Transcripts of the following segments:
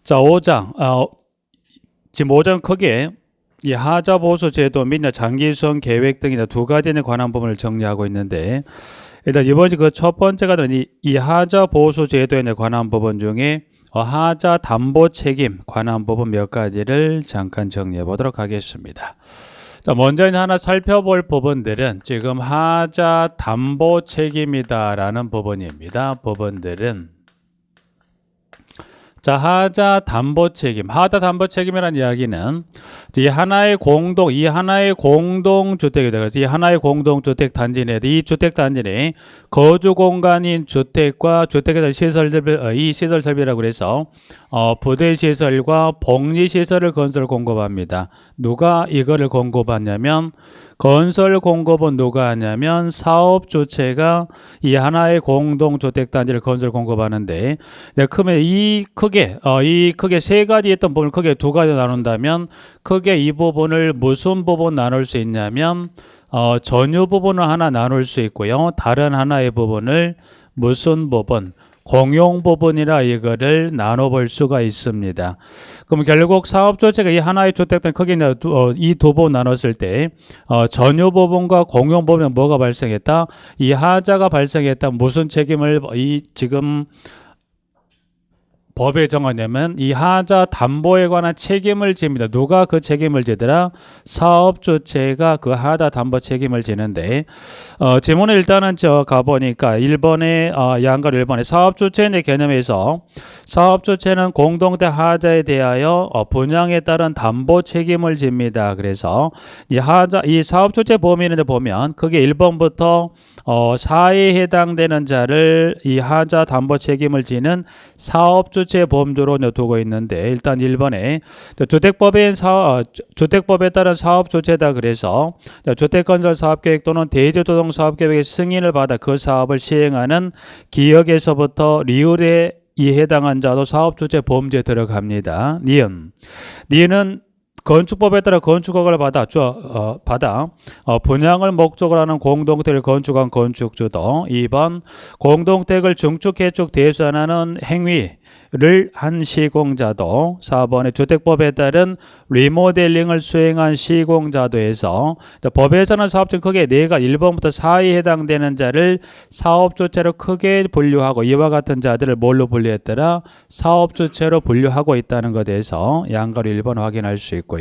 자, 5장. 지금 5장 크게 이 하자 보수 제도 및 장기수험 계획 등이나 두 가지에 관한 부분을 정리하고 있는데, 일단 이번에 그 첫 번째가 이 하자 보수 제도에 관한 부분 중에 하자 담보 책임 관한 부분 몇 가지를 잠깐 정리해 보도록 하겠습니다. 자, 먼저 하나 살펴볼 부분들은 지금 하자 담보 책임이다라는 부분입니다. 부분들은 자, 하자 담보 책임. 하자 담보 책임이라는 이야기는 이 하나의 공동 주택이다. 그래서 이 하나의 공동주택 단지 내에 이 주택 단지 내에 거주 공간인 주택과 주택에 대한 이 시설 설비라고 해서 부대 시설과 복리 시설을 건설 공급합니다. 누가 이거를 공급하냐면 건설 공급은 누가 하냐면 사업 주체가 이 하나의 공동주택 단지를 건설 공급하는데, 이 크게 세 가지 했던 부분을 크게 두 가지 나눈다면 크게 이 부분을 무슨 부분 나눌 수 있냐면 전유 부분을 하나 나눌 수 있고요. 다른 하나의 부분을 무슨 부분? 공용 부분이라 이거를 나눠볼 수가 있습니다. 그럼 결국 사업 주체가 이 하나의 주택단 크게 이 두 부분 나눴을 때 전유 부분과 공용 부분은 뭐가 발생했다? 이 하자가 발생했다. 무슨 책임을 지금 법에 정하냐면 이 하자 담보에 관한 책임을 집니다. 누가 그 책임을 지더라? 사업 주체가 그 하자 담보 책임을 지는데, 지문에 일단은 가보니까 1번에 양가로 1번에 사업 주체의 개념에서 사업 주체는 공동대 하자에 대하여 분양에 따른 담보 책임을 집니다. 그래서 이 사업 주체 범위를 보면 그게 1번부터 4에 해당되는 자를 이 하자 담보 책임을 지는 사업 주체 범주로 두고 있는데, 일단 1번에 주택법에 따른 사업 주체다. 그래서 주택건설 사업계획 또는 대지조성 사업계획의 승인을 받아 그 사업을 시행하는 기업에서부터 리을에 해당한 자도 사업 주체 범주에 들어갑니다. 니은 건축법에 따라 건축허가를 받아 분양을 목적으로 하는 공동택을 건축한 건축주도. 2번 공동택을 증축, 개축, 대수하는 행위를 한 시공자도. 4번에 주택법에 따른 리모델링을 수행한 시공자도에서 법에서는 사업중 크게 4가 1번부터 4에 해당되는 자를 사업주체로 크게 분류하고 이와 같은 자들을 뭘로 분류했더라? 사업주체로 분류하고 있다는 것에서 양가로 1번 확인할 수 있고요.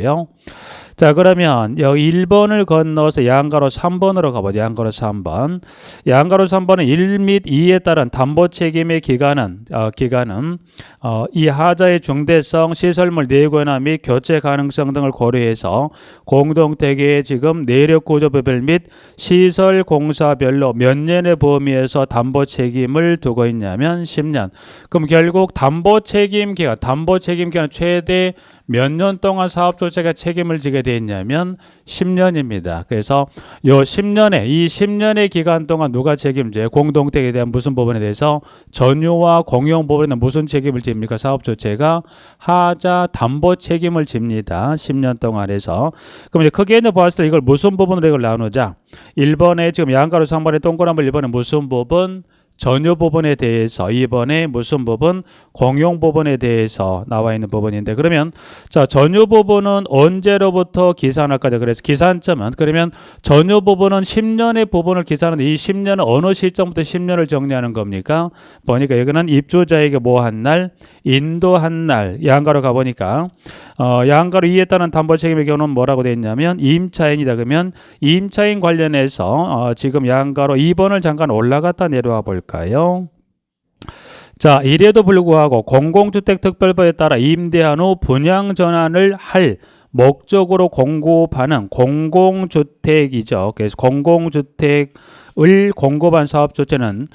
자, 그러면 여기 1번을 건너서 양가로 3번으로 가보죠. 양가로 3번. 양가로 3번은 1 및 2에 따른 담보 책임의 기간은 이 하자의 중대성, 시설물 내구나 및 교체 가능성 등을 고려해서 공동택의 지금 내력 구조별 및 시설 공사별로 몇 년의 범위에서 담보 책임을 두고 있냐면 10년. 그럼 결국 담보 책임 기간 최대 몇 년 동안 사업 주체가 책임을 지게 돼 있냐면 10년입니다. 그래서 이 10년의 기간 동안 누가 책임져요? 공동택에 대한 무슨 부분에 대해서 전유와 공용 부분에 무슨 책임을 집니까? 사업 주체가 하자 담보 책임을 집니다. 10년 동안 해서. 그럼 이제 크게 보았을 때 이걸 무슨 부분으로 이걸 나누자? 1번에 지금 양가로 3번에 동그라미 1번에 무슨 부분? 전유 부분에 대해서, 2번에 무슨 부분? 공용 부분에 대해서 나와 있는 부분인데, 그러면 자, 전유 부분은 언제로부터 계산할까요? 그래서 계산점은, 그러면 전유 부분은 10년의 부분을 계산하는데 이 10년은 어느 시점부터 10년을 정리하는 겁니까? 보니까 여기는 입주자에게 뭐 한 날? 인도한 날. 양가로 가보니까 양가로 2에 따른 담보 책임의 경우는 뭐라고 되어 있냐면 임차인이다. 그러면 임차인 관련해서 지금 양가로 2번을 잠깐 올라갔다 내려와 볼까요? 자, 이래도 불구하고 공공주택특별법에 따라 임대한 후 분양 전환을 할 목적으로 공급하는 공공주택이죠. 그래서 공공주택을 공급한 사업 주체는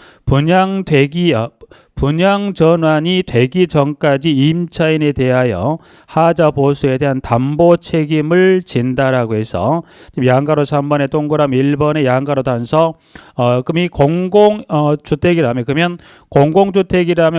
분양 전환이 되기 전까지 임차인에 대하여 하자 보수에 대한 담보 책임을 진다라고 해서 지금 양가로 3번에 동그라미 1번에 양가로 단서 그럼 이 공공주택이라면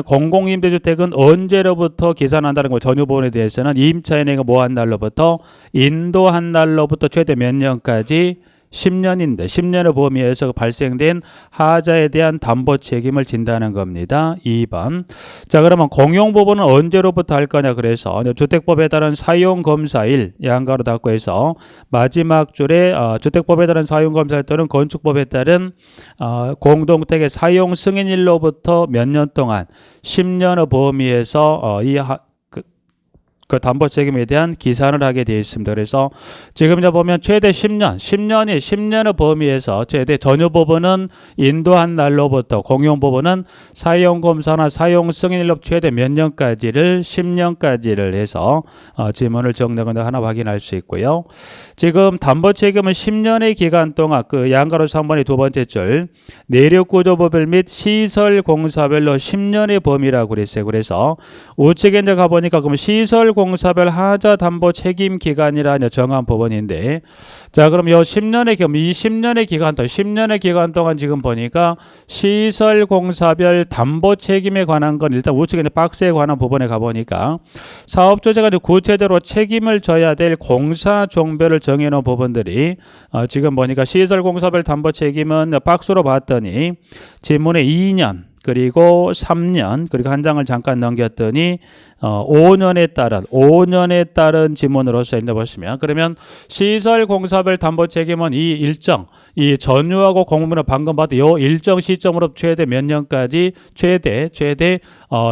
공공임대주택은 언제로부터 계산한다는 거 전유 부분에 대해서는 임차인에게 뭐 한 날로부터 인도한 날로부터 최대 몇 년까지 10년인데 10년의 범위에서 발생된 하자에 대한 담보 책임을 진다는 겁니다. 2번. 자, 그러면 공용부분은 언제로부터 할 거냐 그래서 주택법에 따른 사용검사일 양가로 닫고 해서 마지막 줄에 주택법에 따른 사용검사일 또는 건축법에 따른 공동택의 사용 승인일로부터 몇 년 동안 10년의 범위에서 그 담보 책임에 대한 기산을 하게 되어 있습니다. 그래서 지금 이제 보면 최대 10년의 범위에서 최대 전유 부분은 인도한 날로부터 공용 부분은 사용 검사나 사용 승인일로 최대 몇 년까지를 10년까지를 해서 지문을 정리하는 하나 확인할 수 있고요. 지금 담보 책임은 10년의 기간 동안 그 양가로 3번의 두 번째 줄 내력 구조부별 및 시설 공사별로 10년의 범위라고 그랬어요. 그래서 우측에 이제 가보니까 그럼 시설 공사별 하자 담보 책임 기간이라 정한 법원인데, 자 그럼 이 10년의 경우 이 10년의 기간 동안 지금 보니까 시설 공사별 담보 책임에 관한 건 일단 우측에 이제 박스에 관한 부분에 가보니까 사업주체가 구체적으로 책임을 져야 될 공사 종별을 정해놓은 부분들이 지금 보니까 시설 공사별 담보 책임은 박스로 봤더니 지문에 2년 그리고 3년 그리고 한 장을 잠깐 넘겼더니 5년에 따른 지문으로서 있는 보시면 그러면 시설 공사별 담보 책임은 이 일정 이 전유하고 공문을 방금 봤던 이 일정 시점으로 최대 몇 년까지 최대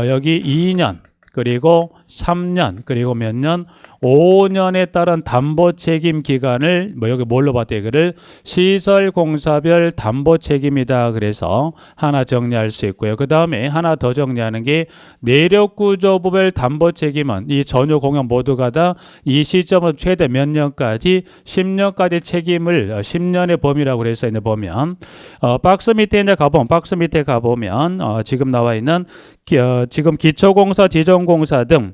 여기 2년 그리고 3년 그리고 몇 년 5년에 따른 담보 책임 기간을 여기 뭘로 봤대요? 이거를 시설 공사별 담보 책임이다. 그래서 하나 정리할 수 있고요. 그 다음에 하나 더 정리하는 게 내력 구조부별 담보 책임은 이 전유 공용 모두가 다 이 시점은 최대 몇 년까지 10년까지 책임을 10년의 범위라고 그래서 이제 보면 박스 밑에 가보면 지금 나와 있는 지금 기초공사, 지정공사 등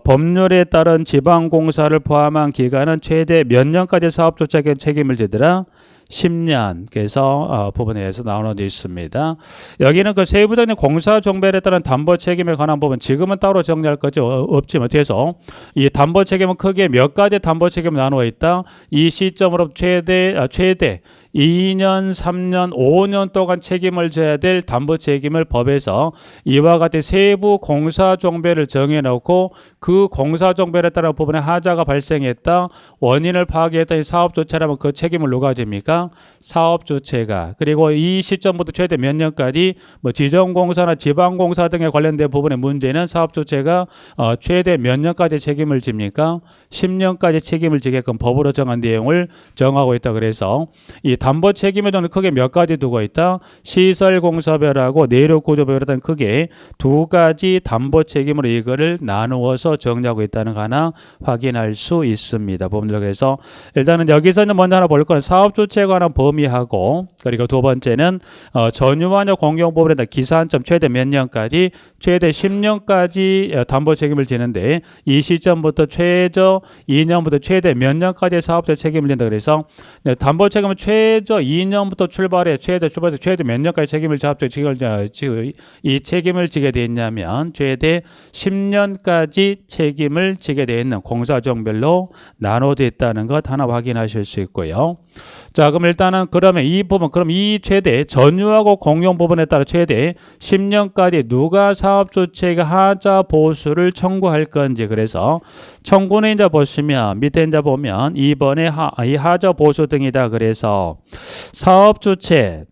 법률에 따른 지방공사를 포함한 기간은 최대 몇 년까지 사업주체가 책임을 지더라? 10년. 그래서 부분에서 나눠져 있습니다. 여기는 그 세부적인 공사 종별에 따른 담보 책임에 관한 부분 지금은 따로 정리할 거죠. 없지만 뒤에서 이 담보 책임은 크게 몇 가지 담보 책임을 나누어 있다. 이 시점으로 최대 2년, 3년, 5년 동안 책임을 져야 될 담보 책임을 법에서 이와 같이 세부 공사 종별을 정해놓고 그 공사 종별에 따른 부분에 하자가 발생했다. 원인을 파악했더니 사업주체라면 그 책임을 누가 집니까? 사업주체가. 그리고 이 시점부터 최대 몇 년까지 뭐 지정공사나 지방공사 등에 관련된 부분의 문제는 사업주체가 최대 몇 년까지 책임을 집니까? 10년까지 책임을 지게끔 법으로 정한 내용을 정하고 있다. 그래서 이 담보 책임의 종류는 크게 몇 가지 두고 있다. 시설 공사별하고 내력 구조별이라는 크게 두 가지 담보 책임으로 이거를 나누어서 정리하고 있다는 거 하나 확인할 수 있습니다. 법률. 그래서 일단은 여기서는 먼저 하나 볼 거는 사업주체에 관한 범위하고 그리고 두 번째는 전유와녀 공용법원에 대한 기산점 최대 몇 년까지 최대 10년까지 담보 책임을 지는데 이 시점부터 최저 2년부터 최대 몇 년까지 사업자 책임을 진다. 그래서 담보 책임은 최저 2년부터 출발해 최대 몇 년까지 책임을 이 책임을 지게 돼 있냐면 최대 10년까지 책임을 지게 돼 있는 공사종별로 나눠져 있다는 것 하나 확인하실 수 있고요. 자, 그럼 일단은 그러면 이 부분 그럼 이 최대 전유하고 공용 부분에 따라 최대 10년까지 누가 사업주체가 하자 보수를 청구할 건지 그래서 청구는 이제 보시면 밑에 이제 보면 2번에 이 하자 보수 등이다. 그래서 사업주체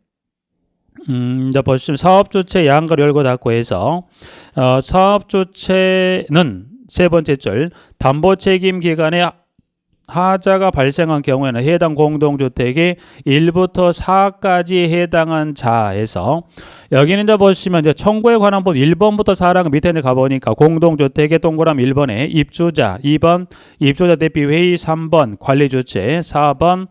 이제 보시면 사업주체 양가를 열고 닫고 해서 사업주체는 세 번째 줄 담보 책임 기간에 하자가 발생한 경우에는 해당 공동주택의 1부터 4까지 해당한 자에서 여기는 이제 보시면 이제 청구에 관한 법 1번부터 4랑 밑에 이제 가보니까 공동주택의 동그라미 1번에 입주자, 2번 입주자 대비 회의, 3번 관리주체, 4번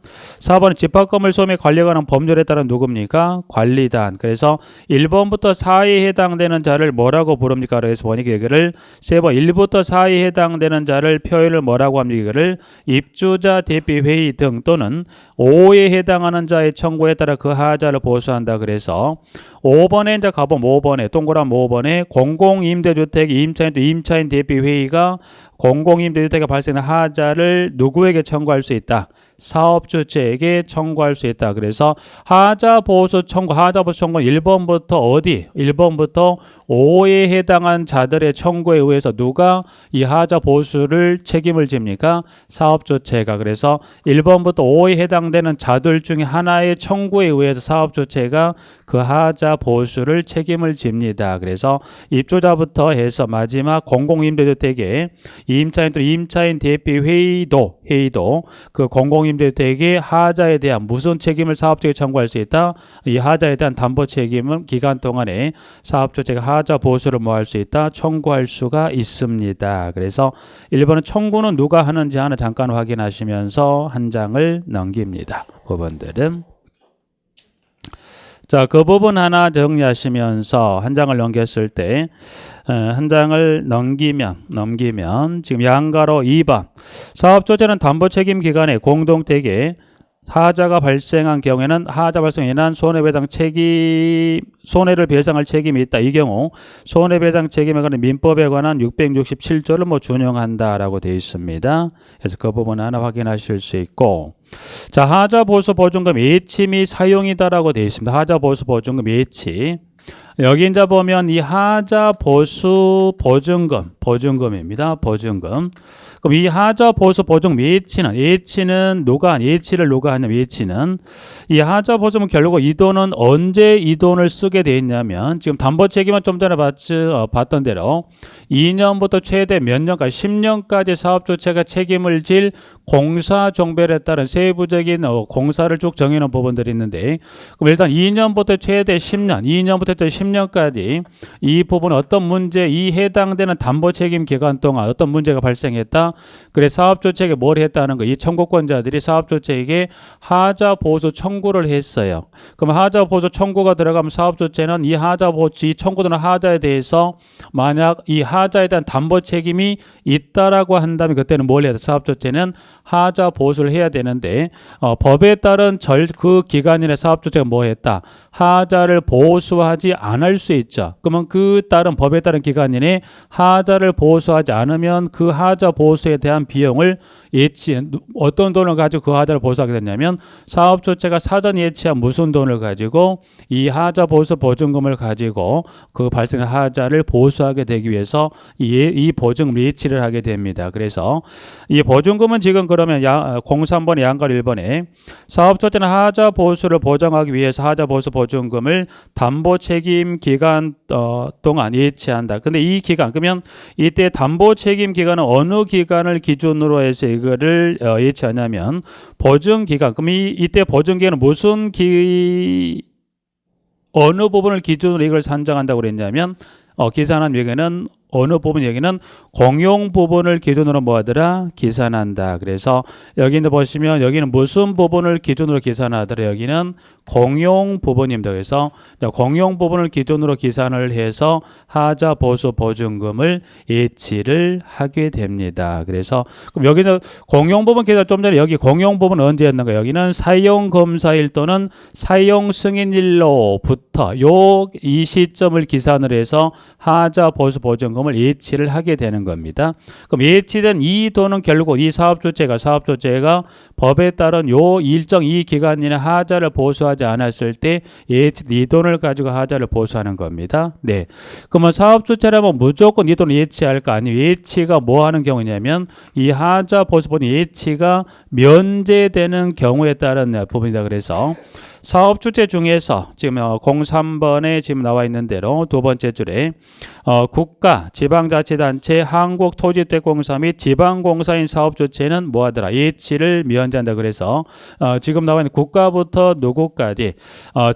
집합건물 소매 관리에 관한 법률에 따른 누굽니까? 관리단. 그래서 1번부터 4에 해당되는 자를 뭐라고 부릅니까? 그래서 보니까 이거를 세 번 1부터 4에 해당되는 자를 표현을 뭐라고 합니까? 이거를 입주자 대비 회의 등 또는 5에 해당하는 자의 청구에 따라 그 하자를 보수한다. 그래서 5번에 이제 가보면 5번에 동그란 5번에 공공임대주택 임차인 대비 회의가 공공임대주택에 발생한 하자를 누구에게 청구할 수 있다? 사업주체에게 청구할 수 있다. 그래서 하자보수 청구, 하자보수 청구는 1번부터 어디? 1번부터 5에 해당한 자들의 청구에 의해서 누가 이 하자보수를 책임을 집니까? 사업주체가. 그래서 1번부터 5에 해당되는 자들 중에 하나의 청구에 의해서 사업주체가 그 하자보수를 책임을 집니다. 그래서 입주자부터 해서 마지막 공공임대주택의 임차인 대피 회의도 그 공공임대주택의 하자에 대한 무슨 책임을 사업주체가 청구할 수 있다? 이 하자에 대한 담보 책임은 기간 동안에 사업주체가 하자 보수를 뭐 할 수 있다? 청구할 수가 있습니다. 그래서 1번은 청구는 누가 하는지 하나 잠깐 확인하시면서 한 장을 넘깁니다. 부분들은. 자, 그 부분 하나 정리하시면서 한 장을 넘겼을 때, 한 장을 넘기면 지금 양가로 2번. 사업조제는 담보 책임 기간에 공동택에 하자가 발생한 경우에는 하자 발생에 인한 손해를 배상할 책임이 있다. 이 경우 손해배상 책임에 관한 민법에 관한 667조를 뭐 준용한다라고 되어 있습니다. 그래서 그 부분 하나 확인하실 수 있고, 자, 하자 보수 보증금 예치 및 사용이다라고 되어 있습니다. 하자 보수 보증금 예치. 여기 이제 보면 이 하자 보수 보증금입니다. 보증금. 그럼 이 하자 보수 보증금 예치는 예치를 누가 하냐면 예치는 이 하자 보증금 결국 이 돈은 언제 이 돈을 쓰게 돼 있냐면 지금 담보 책임은 좀 전에 봤던 대로 2년부터 최대 몇 년까지 10년까지 사업주체가 책임을 질 공사 종별에 따른 세부적인 공사를 쭉 정해놓은 부분들이 있는데, 그럼 일단 2년부터 최대 10년까지 이 부분 어떤 문제, 이 해당되는 담보 책임 기간 동안 어떤 문제가 발생했다. 그래 사업주체에게 뭘 했다는 거, 이 청구권자들이 사업주체에게 하자 보수 청구를 했어요. 그럼 하자 보수 청구가 들어가면 사업주체는 이 하자 보수, 이 청구되는 하자에 대해서 만약 이 하자에 대한 담보 책임이 있다라고 한다면 그때는 뭘 해야 돼? 사업주체는 하자 보수를 해야 되는데, 법에 따른 그 기간 이내 사업주체가 뭐 했다? 하자를 보수하지 않을 수 있죠. 그러면 법에 따른 기간 이내 하자를 보수하지 않으면 그 하자 보수에 대한 비용을 어떤 돈을 가지고 그 하자를 보수하게 됐냐면 사업주체가 사전 예치한 무슨 돈을 가지고 이 하자 보수 보증금을 가지고 그 발생한 하자를 보수하게 되기 위해서 이 보증금 예치를 하게 됩니다. 그래서 이 보증금은 지금 그러면 03번에 양갈 1번에 사업주체는 하자 보수를 보장하기 위해서 하자 보수 보증금을 담보 책임 기간 동안 예치한다. 근데 이 기간, 그러면 이때 담보 책임 기간은 어느 기간을 기준으로 해서 이거를 예치하냐면 보증 기간. 그럼 이때 보증 기간은 어느 부분을 기준으로 이걸 산정한다고 그랬냐면 계산한 얘기는 어느 부분 얘기는 공용 부분을 기준으로 뭐하더라? 계산한다. 그래서 여기 보시면 여기는 무슨 부분을 기준으로 계산하더라? 여기는 공용 부분입니다. 그래서 공용 부분을 기준으로 계산을 해서 하자 보수 보증금을 예치를 하게 됩니다. 그래서 그럼 여기서 공용 부분 계산 좀 전에 여기 공용 부분은 언제였는가? 여기는 사용 검사일 또는 사용 승인일로부터 이 시점을 계산을 해서 하자 보수 보증금을 예치를 하게 되는 겁니다. 그럼 예치된 이 돈은 결국 이 사업주체가 법에 따른 일정 이 기간 이내 하자를 보수하지 않았을 때 이 돈을 가지고 하자를 보수하는 겁니다. 네. 그러면 사업주체라면 무조건 이 돈을 예치할까? 아니면 예치가 뭐 하는 경우냐면 이 하자 보수 보증 예치가 면제되는 경우에 따른 부분이다. 그래서 사업주체 중에서 지금 03번에 지금 나와 있는 대로 두 번째 줄에 국가, 지방자치단체, 한국토지대공사 및 지방공사인 사업주체는 뭐하더라? 예치를 면제한다. 그래서 지금 나와 있는 국가부터 누구까지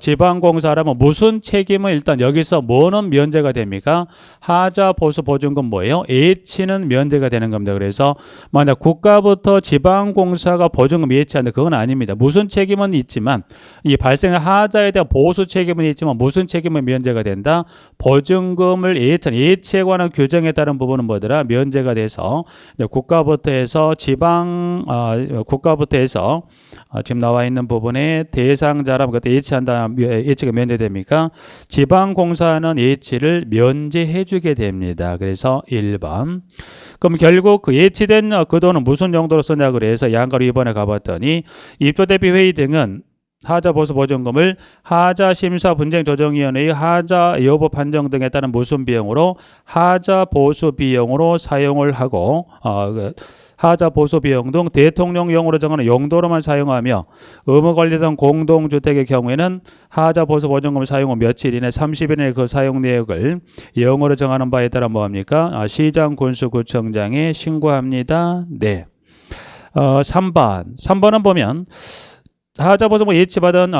지방공사라면 무슨 책임은 일단 여기서 뭐는 면제가 됩니까? 하자 보수 보증금 뭐예요? 예치는 면제가 되는 겁니다. 그래서 만약 국가부터 지방공사가 보증금 예치하는데 그건 아닙니다. 무슨 책임은 있지만 이 이 발생한 하자에 대한 보수 책임은 있지만 무슨 책임은 면제가 된다? 보증금을 예치에 관한 규정에 따른 부분은 뭐더라? 면제가 돼서 국가부터 해서 국가부터 해서 지금 나와 있는 부분에 대상자라면 그때 예치한다, 예치가 면제됩니까? 지방공사는 예치를 면제해주게 됩니다. 그래서 1번. 그럼 결국 그 예치된 그 돈은 무슨 용도로 쓰냐 그래서 양가로 2번에 가봤더니 입조대비회의 등은 하자보수보증금을 하자심사분쟁조정위원회의 하자 여부 판정 등에 따른 무슨 비용으로 하자보수 비용으로 사용을 하고 하자보수 비용 등 대통령령으로 정하는 용도로만 사용하며 의무관리상 공동주택의 경우에는 하자보수보증금 사용 후 며칠 이내 30일 이내 그 사용 내역을 영어로 정하는 바에 따라 뭐합니까? 시장 군수구청장에 신고합니다. 네. 3번은 보면 하자보수금 예치받은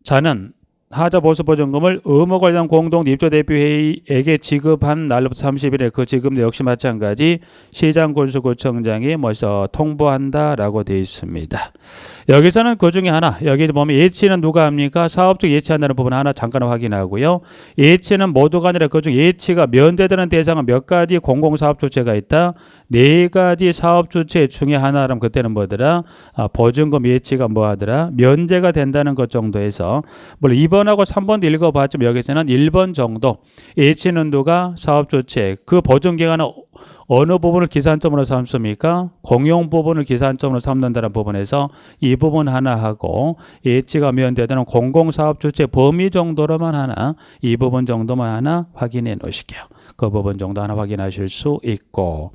자는 하자보수보증금을 의무관련 공동입조대표회의에게 지급한 날로부터 30일에 그 지급도 역시 마찬가지 시장군수구청장이 먼저 통보한다라고 되어 있습니다. 여기서는 그 중에 하나, 여기 보면 예치는 누가 합니까? 사업주 예치한다는 부분 하나 잠깐 확인하고요. 예치는 모두가 아니라 그중 예치가 면제되는 대상은 몇 가지 공공사업주체가 있다? 4가지 사업주체 중에 하나라면 그때는 뭐더라? 보증금 예치가 뭐하더라? 면제가 된다는 것 정도에서 물론 2번하고 3번도 읽어봤지만 여기서는 1번 정도 예치는 누가? 사업주체. 그 보증기간은 어느 부분을 기산점으로 삼습니까? 공용 부분을 기산점으로 삼는다는 부분에서 이 부분 하나 하고 예치가 면제되는 공공사업주체 범위 정도로만 하나 이 부분 정도만 하나 확인해 놓으실게요. 그 부분 정도 하나 확인하실 수 있고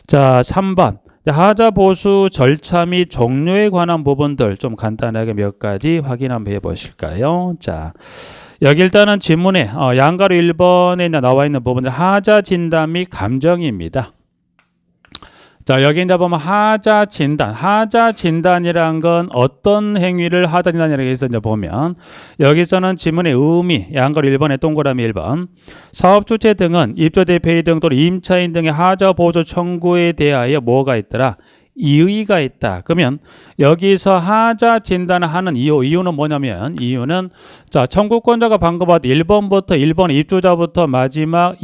자 3번 하자보수 절차 및 종료에 관한 부분들 좀 간단하게 몇 가지 확인 한번 해보실까요? 자 여기 일단은 지문에 양가로 1번에 나와 있는 부분들 하자 진단 및 감정입니다. 자 여기 이제 보면 하자 진단이란 건 어떤 행위를 하자 진단이라고 해서 이제 보면 여기서는 지문의 의미 양가로 1번에 동그라미 1번 사업주체 등은 입조대표회의 등 또는 임차인 등의 하자 보수 청구에 대하여 뭐가 있더라? 이의가 있다. 그러면 여기서 하자 진단을 하는 이유는 뭐냐면 이유는 자 청구권자가 방금 봤던 1번 입주자부터 마지막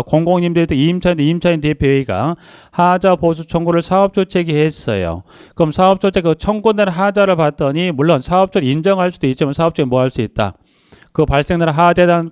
공공임대 임차인 대표회의가 하자 보수 청구를 사업주체에게 했어요. 그럼 사업주체 그 청구된 하자를 봤더니 물론 사업주를 인정할 수도 있지만 사업주에 뭐 할 수 있다. 그 발생되는 하자에 대한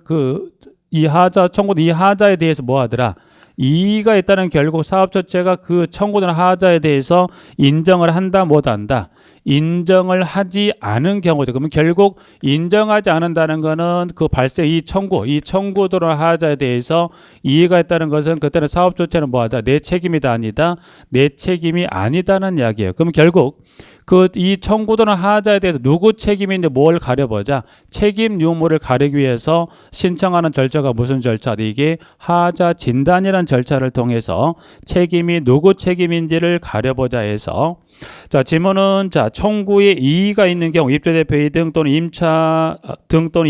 이 하자 청구된 이 하자에 대해서 뭐 하더라? 이의가 있다는 결국 사업주체가 그 청구된 하자에 대해서 인정을 한다 못한다. 인정을 하지 않은 경우죠. 그러면 결국 인정하지 않는다는 것은 그 발생 이 청구되는 하자에 대해서 이의가 있다는 것은 그때는 사업주체는 뭐하다? 내 책임이다 아니다? 내 책임이 아니다는 이야기예요. 그럼 결국 이 청구되는 하자에 대해서 누구 책임인지 뭘 가려보자. 책임 유무를 가리기 위해서 신청하는 절차가 무슨 절차? 이게 하자 진단이라는 절차를 통해서 책임이 누구 책임인지를 가려보자 해서 자 지문은 자 청구에 이의가 있는 경우 입주대표회의 등 또는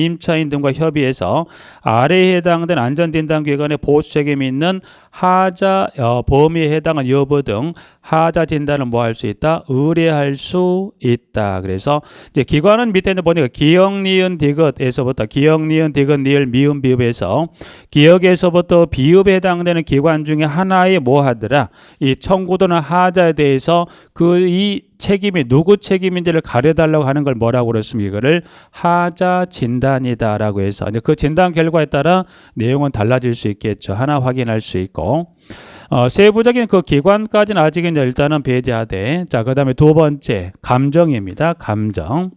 임차인 등과 협의해서 아래에 해당된 안전진단기관의 보수 책임이 있는 하자 범위에 해당한 여부 등 하자 진단을 뭐 할 수 있다? 의뢰할 수 있다. 그래서 이제 기관은 밑에 보니까 기역, 니은, 디귿에서부터 기역, 니은, 디귿, 니을, 미음, 비읍에서 기역에서부터 비읍에 해당되는 기관 중에 하나에 뭐 하더라? 이 청구되는 하자에 대해서 이 책임이 누구 책임인지를 가려달라고 하는 걸 뭐라고 그랬습니까? 이거를 하자 진단이다라고 해서 이제 그 진단 결과에 따라 내용은 달라질 수 있겠죠. 하나 확인할 수 있고 세부적인 그 기관까지는 아직은 일단은 배제하되 자 그다음에 두 번째 감정입니다. 감정.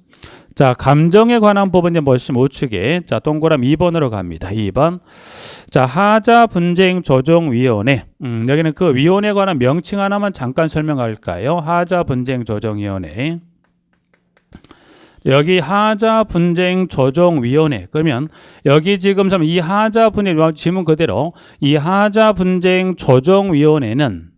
자 감정에 관한 부분이 뭐시면 우측에 자 동그라미 2번으로 갑니다. 2번. 자 하자 분쟁 조정위원회. 여기는 그 위원회에 관한 명칭 하나만 잠깐 설명할까요? 하자 분쟁 조정위원회. 여기 하자 분쟁 조정위원회. 그러면 여기 지금 이 하자 분쟁 지문 그대로 이 하자 분쟁 조정위원회는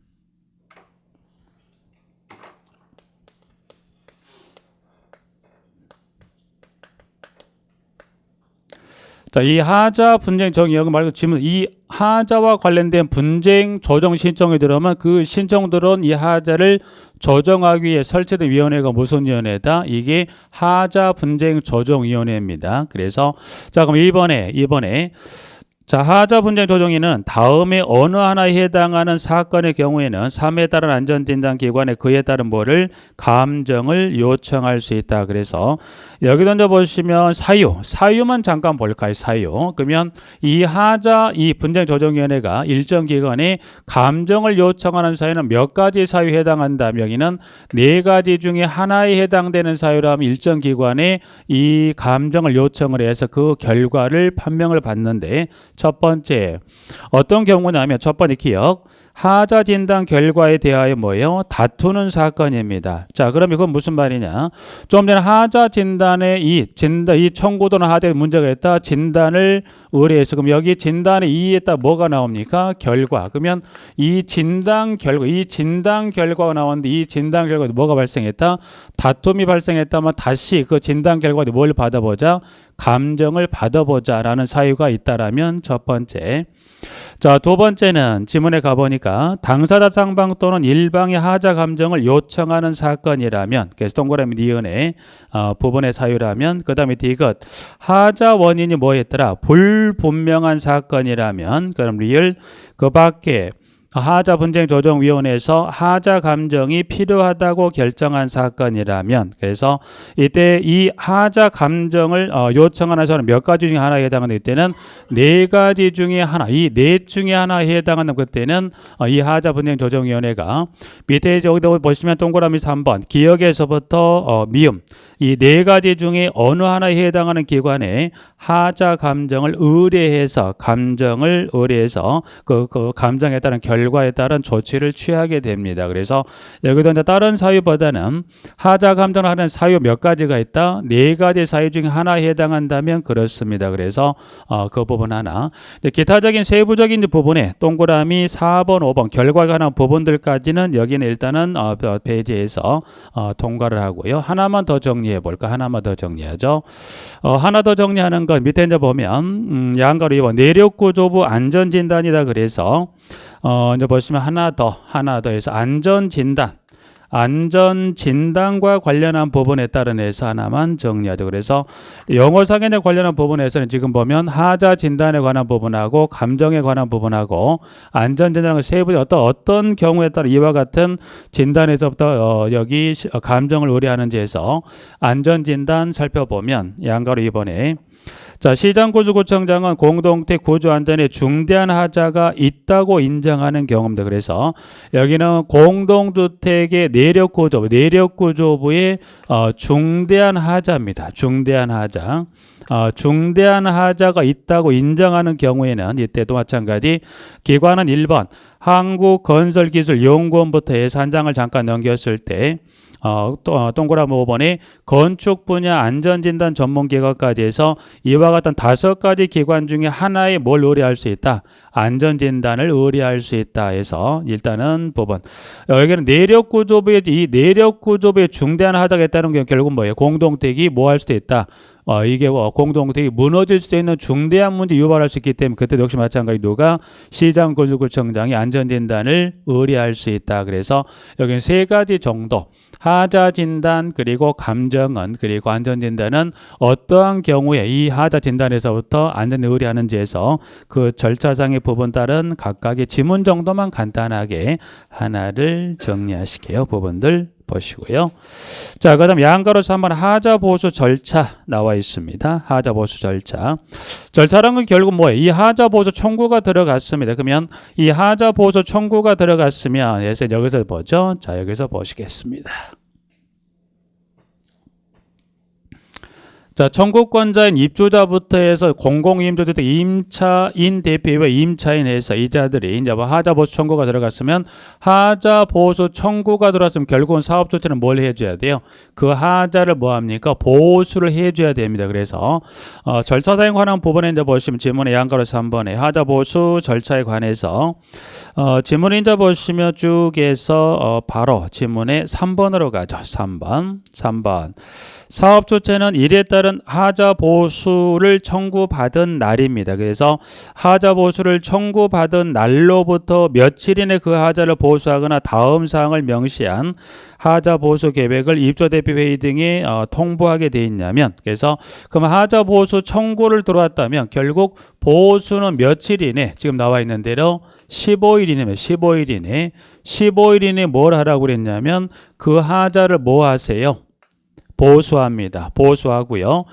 자, 이 하자 분쟁 조정위원회 말고 지문 이 하자와 관련된 분쟁 조정 신청이 들어오면 그 신청 들어온 이 하자를 조정하기 위해 설치된 위원회가 무슨 위원회다? 이게 하자 분쟁 조정위원회입니다. 그래서 자 그럼 2번에 자, 하자 분쟁 조정위는 다음에 어느 하나에 해당하는 사건의 경우에는 3에 따른 안전진단기관에 그에 따른 뭐를 감정을 요청할 수 있다. 그래서 여기 던져보시면 사유만 잠깐 볼까요? 사유. 그러면 이 하자, 이 분쟁 조정위원회가 일정 기관에 감정을 요청하는 사유는 몇 가지 사유에 해당한다면 여기는 4가지 중에 하나에 해당되는 사유라면 일정 기관에 이 감정을 요청을 해서 그 결과를 판명을 받는데 첫 번째 어떤 경우냐면 첫 번째 기억 하자 진단 결과에 대하여 뭐예요? 다투는 사건입니다. 자, 그러면 이건 무슨 말이냐? 좀 전에 하자 진단에 이 청구도나 하자에 문제가 있다. 진단을 의뢰해서 그럼 여기 진단에 이의했다 뭐가 나옵니까? 결과. 그러면 이 진단 결과가 나왔는데 이 진단 결과도 뭐가 발생했다? 다툼이 발생했다면 다시 그 진단 결과도 뭘 받아보자? 감정을 받아보자라는 사유가 있다라면 첫 번째. 자, 두 번째는 지문에 가보니까 당사자 상방 또는 일방의 하자 감정을 요청하는 사건이라면 그래서 동그라미 니은의 부분의 사유라면 그 다음에 디귿 하자 원인이 뭐였더라? 불분명한 사건이라면 그럼 리을 그 밖에 하자 분쟁 조정위원회에서 하자 감정이 필요하다고 결정한 사건이라면 그래서 이때 이 하자 감정을 요청하는 사람은 몇 가지 중에 하나에 해당하는 이때는 4가지 중에 하나 이 넷 중에 하나에 해당하는 그때는 이 하자 분쟁 조정위원회가 밑에 여기다 보시면 동그라미 3번 기억에서부터 미음 이 4가지 중에 어느 하나에 해당하는 기관에 하자 감정을 의뢰해서 그 감정에 따른 결과에 따른 조치를 취하게 됩니다. 그래서 여기도 이제 다른 사유보다는 하자 감정을 하는 사유 몇 가지가 있다? 4가지 사유 중에 하나에 해당한다면 그렇습니다. 그래서 그 부분 하나. 기타적인 세부적인 부분에 동그라미 4번, 5번 결과가 관한 부분들까지는 여기는 일단은 페이지에서 통과를 하고요. 하나만 더 정리해 볼까? 하나만 더 정리하죠. 하나 더 정리하는 건 밑에 이제 보면 양가로 2번 내력구조부 안전진단이다. 그래서 이제 보시면 하나 더 해서 안전진단과 관련한 부분에 따른해서 하나만 정리하죠. 그래서 영어상에 관련한 부분에서는 지금 보면 하자 진단에 관한 부분하고 감정에 관한 부분하고 안전진단의 세부 어떤 경우에 따라 이와 같은 진단에서부터 여기 감정을 의뢰하는지에서 안전진단 살펴보면 양가로 2번에 자, 시장구조구청장은 공동체 구조안전에 중대한 하자가 있다고 인정하는 경우입니다. 그래서 여기는 공동주택의 내력구조부의 중대한 하자입니다. 중대한 하자. 중대한 하자가 있다고 인정하는 경우에는 이때도 마찬가지 기관은 1번 한국건설기술연구원부터 예산장을 잠깐 넘겼을 때 동그라미 5번에 건축 분야 안전진단 전문기관까지 해서 이와 같은 5가지 기관 중에 하나에 뭘 의뢰할 수 있다? 안전진단을 의뢰할 수 있다 해서 일단은 부분 여기는 내력구조부의 이 내력구조부의 중대한 하자가 있다는 게 결국은 뭐예요? 공동택이 뭐 할 수도 있다? 이게 공동택이 무너질 수 있는 중대한 문제 유발할 수 있기 때문에 그때 역시 마찬가지 누가 시장구조구청장이 안전진단을 의뢰할 수 있다. 그래서 여기는 3가지 정도 하자 진단 그리고 감정은 그리고 안전진단은 어떠한 경우에 이 하자 진단에서부터 안전 의뢰하는지에서 그 절차상의 부분 따른 각각의 지문 정도만 간단하게 하나를 정리하실게요. 부분들 보시고요. 자, 그 다음 양가로서 한번 하자 보수 절차 나와 있습니다. 하자 보수 절차. 절차란 건 결국 뭐예요? 이 하자 보수 청구가 들어갔습니다. 그러면 이 하자 보수 청구가 들어갔으면 여기서 보죠. 자, 여기서 보시겠습니다. 자, 청구권자인 입주자부터 해서 공공임대주택 임차인 대표와 임차인 해서 이자들이 이제 하자 보수 청구가 들어갔으면 하자 보수 청구가 들어왔으면 결국은 사업조치는 뭘 해줘야 돼요? 그 하자를 뭐 합니까? 보수를 해줘야 됩니다. 그래서 절차사에 관한 부분에 이제 보시면 지문의 양가로 3번에 하자 보수 절차에 관해서 지문에 이제 보시면 쭉 해서 바로 지문의 3번으로 가죠. 3번. 사업 주체는 이에 따른 하자 보수를 청구받은 날입니다. 그래서 하자 보수를 청구받은 날로부터 며칠 이내 그 하자를 보수하거나 다음 사항을 명시한 하자 보수 계획을 입조대표 회의 등에 통보하게 돼 있냐면, 그래서 그럼 하자 보수 청구를 들어왔다면 결국 보수는 며칠 이내, 지금 나와 있는 대로 15일 이내면 15일 이내, 15일 이내 뭘 하라고 그랬냐면 그 하자를 뭐 하세요? 보수합니다. 보수하고요.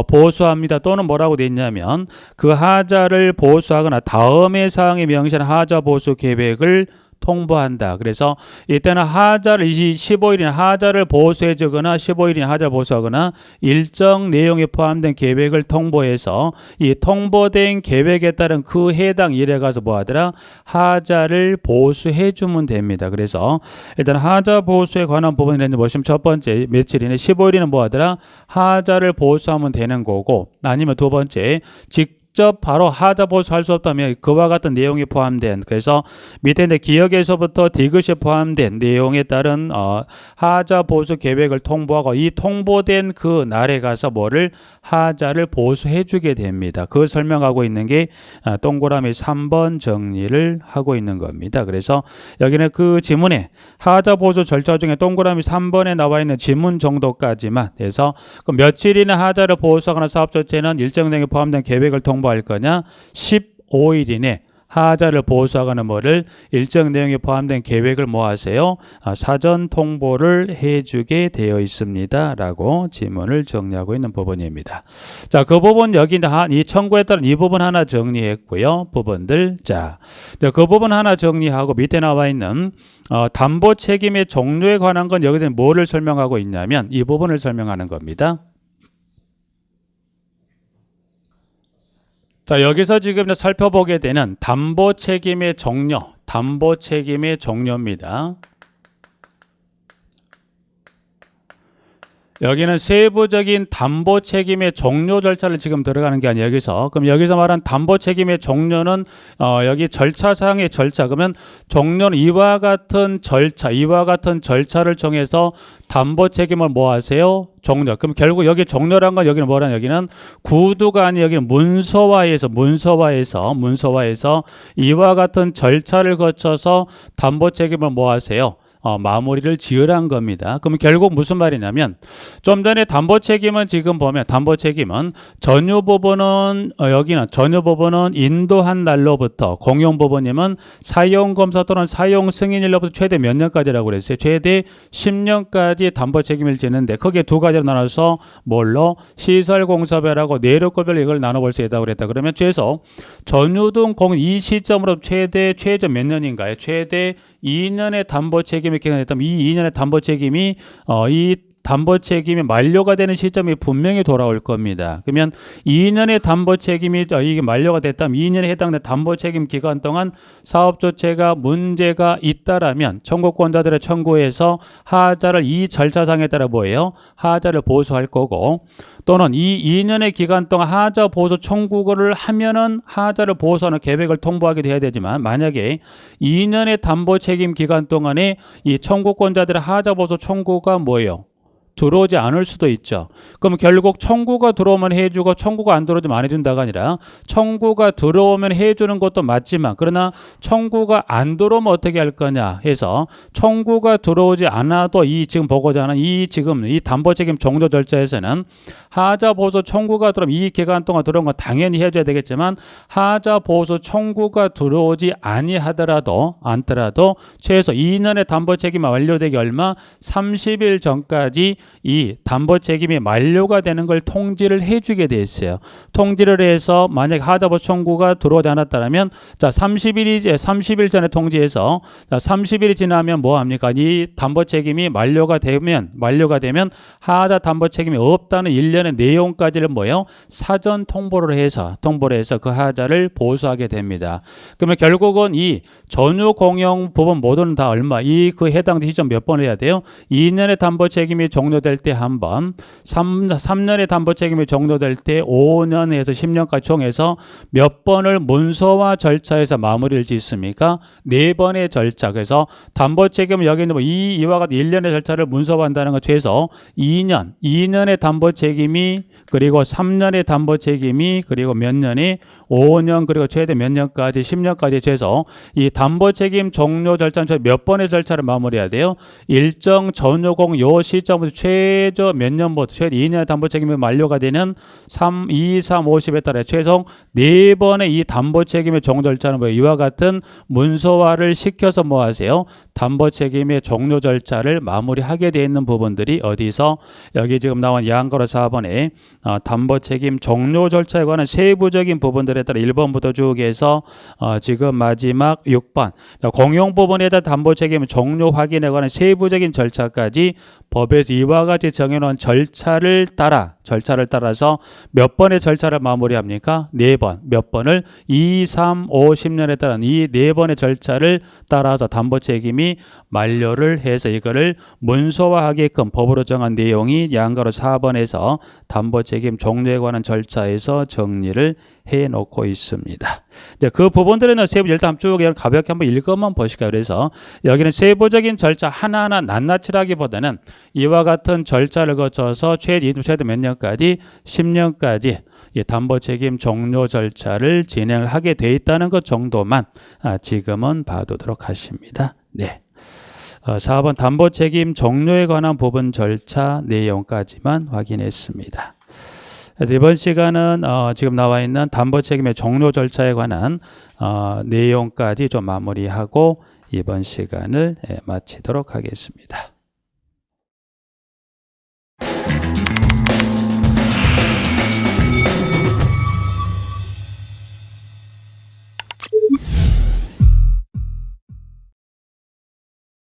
보수합니다. 또는 뭐라고 돼 있냐면 그 하자를 보수하거나 다음의 사항에 명시한 하자 보수 계획을 통보한다. 그래서 이때는 하자를 15일이나 하자를 보수해 주거나 15일이나 하자 보수하거나 일정 내용에 포함된 계획을 통보해서 이 통보된 계획에 따른 그 해당 일에 가서 뭐 하더라? 하자를 보수해 주면 됩니다. 그래서 일단 하자 보수에 관한 부분을 보시면 첫 번째 며칠이네 15일에는 뭐 하더라? 하자를 보수하면 되는 거고, 아니면 두 번째 직접 바로 하자 보수할 수 없다면 그와 같은 내용이 포함된, 그래서 밑에 있는 기억에서부터 디귿이 포함된 내용에 따른 하자 보수 계획을 통보하고 이 통보된 그 날에 가서 뭐를 하자를 보수해 주게 됩니다. 그걸 설명하고 있는 게 동그라미 3번 정리를 하고 있는 겁니다. 그래서 여기는 그 지문에 하자 보수 절차 중에 동그라미 3번에 나와 있는 지문 정도까지만 해서 그 며칠이나 하자를 보수하거나 사업 자체는 일정 내용에 포함된 계획을 통보할 거냐, 15일 이내 하자를 보수하거나 뭐를 일정 내용에 포함된 계획을 뭐 하세요? 사전 통보를 해주게 되어 있습니다. 라고 지문을 정리하고 있는 부분입니다. 자, 그 부분 여기 이 청구에 따른 이 부분 하나 정리했고요. 부분들. 자, 그 부분 하나 정리하고 밑에 나와 있는 담보 책임의 종류에 관한 건 여기서 뭐를 설명하고 있냐면 이 부분을 설명하는 겁니다. 자, 여기서 지금 살펴보게 되는 담보 책임의 종류, 담보 책임의 종류입니다. 여기는 세부적인 담보 책임의 종료 절차를 지금 들어가는 게 아니에요. 여기서 그럼 여기서 말한 담보 책임의 종료는 여기 절차상의 절차, 그러면 종료는 이와 같은 절차를 정해서 담보 책임을 뭐 하세요? 종료. 그럼 결국 여기 종료란 건 여기는 뭐란, 여기는 구두가 아닌 여기는 문서화에서 이와 같은 절차를 거쳐서 담보 책임을 뭐 하세요? 마무리를 지으란 겁니다. 그럼 결국 무슨 말이냐면 좀 전에 담보 책임은 지금 보면 담보 책임은 전유 부분은 여기는 전유 부분은 인도한 날로부터, 공용 부분이면 사용 검사 또는 사용 승인일로부터 최대 몇 년까지라고 그랬어요? 최대 10년까지 담보 책임을 지는데 크게 두 가지로 나눠서 뭘로? 시설 공사별하고 내력급별 이걸 나눠볼 수 있다고 그랬다. 그러면 최소 전유 등 이 시점으로 최대 몇 년인가요? 최대 2년의 담보 책임이 기간했다면 이 2년의 담보 책임이 이 담보 책임이 만료가 되는 시점이 분명히 돌아올 겁니다. 그러면 2년의 담보 책임이 이게 만료가 됐다면 2년에 해당된 담보 책임 기간 동안 사업 주체가 문제가 있다라면 청구권자들의 청구에서 하자를 이 절차상에 따라 뭐예요? 하자를 보수할 거고, 또는 이 2년의 기간 동안 하자 보수 청구를 하면은 하자를 보수하는 계획을 통보하기도 해야 되지만, 만약에 2년의 담보 책임 기간 동안에 이 청구권자들의 하자 보수 청구가 뭐예요? 들어오지 않을 수도 있죠. 그럼 결국 청구가 들어오면 해주고 청구가 안 들어오면 안 해준다가 아니라 청구가 들어오면 해주는 것도 맞지만, 그러나 청구가 안 들어오면 어떻게 할 거냐 해서 청구가 들어오지 않아도 이 지금 보고자 하는 이 담보 책임 종료 절차에서는 하자 보수 청구가 들어오면 이 기간 동안 들어온 건 당연히 해줘야 되겠지만, 하자 보수 청구가 들어오지 않더라도 최소 2년의 담보 책임이 완료되기 얼마? 30일 전까지 이 담보 책임이 만료가 되는 걸 통지를 해주게 돼 있어요. 통지를 해서 만약 하자 보수 청구가 들어오지 않았다면, 자 30일 전에 통지해서 자 30일이 지나면 뭐 합니까? 이 담보 책임이 만료가 되면 하자 담보 책임이 없다는 일련의 내용까지를 뭐예요? 사전 통보를 해서 그 하자를 보수하게 됩니다. 그러면 결국은 이 전유 공용 부분 모두는 다 얼마? 그 해당 시점 몇 번 해야 돼요? 2년의 담보 책임이 종료 종료될 때 한 번, 3년의 담보 책임이 종료될 때 5년에서 10년까지 총해서 몇 번을 문서화 절차에서 마무리를 짓습니까? 4번의 절차. 그래서 담보 책임은 여기는 뭐 이와 같은 1년의 절차를 문서화한다는 것 최소 2년의 담보 책임이, 그리고 3년의 담보 책임이, 그리고 몇 년이 5년, 그리고 최대 몇 년까지 10년까지 최소 이 담보 책임 종료 절차는 몇 번의 절차를 마무리해야 돼요? 일정 전효공 요 시점부터 최저 몇 년부터 최대 2년의 담보 책임이 만료가 되는 3, 2, 3, 50에 따라 최소 4번의 이 담보 책임의 종료 절차는 뭐 이와 같은 문서화를 시켜서 뭐 하세요? 담보 책임의 종료 절차를 마무리하게 되어 있는 부분들이 어디서 여기 지금 나온 양가로 4번에 담보 책임 종료 절차에 관한 세부적인 부분들에 따라 1번부터 쭉 해서 지금 마지막 6번 공용 부분에 대한 담보 책임 종료 확인에 관한 세부적인 절차까지 법에서 이와 같이 정해놓은 절차를 따라서 몇 번의 절차를 마무리합니까? 4번. 몇 번을 2, 3, 5, 10년에 따른 이 4번의 절차를 따라서 담보 책임이 만료를 해서 이거를 문서화하게끔 법으로 정한 내용이 양가로 4번에서 담보 책임 종료에 관한 절차에서 정리를 해놓고 있습니다. 이제 그 부분들은 세부 일단 쭉 가볍게 한번 읽어만 보실까요? 그래서 여기는 세부적인 절차 하나하나 낱낱이라기보다는 이와 같은 절차를 거쳐서 최대 몇 년까지 10년까지 담보 책임 종료 절차를 진행을 하게 돼 있다는 것 정도만 지금은 봐두도록 하십니다. 네. 4번 담보 책임 종료에 관한 부분 절차 내용까지만 확인했습니다. 그래서 이번 시간은 지금 나와 있는 담보 책임의 종료 절차에 관한 내용까지 좀 마무리하고 이번 시간을 마치도록 하겠습니다.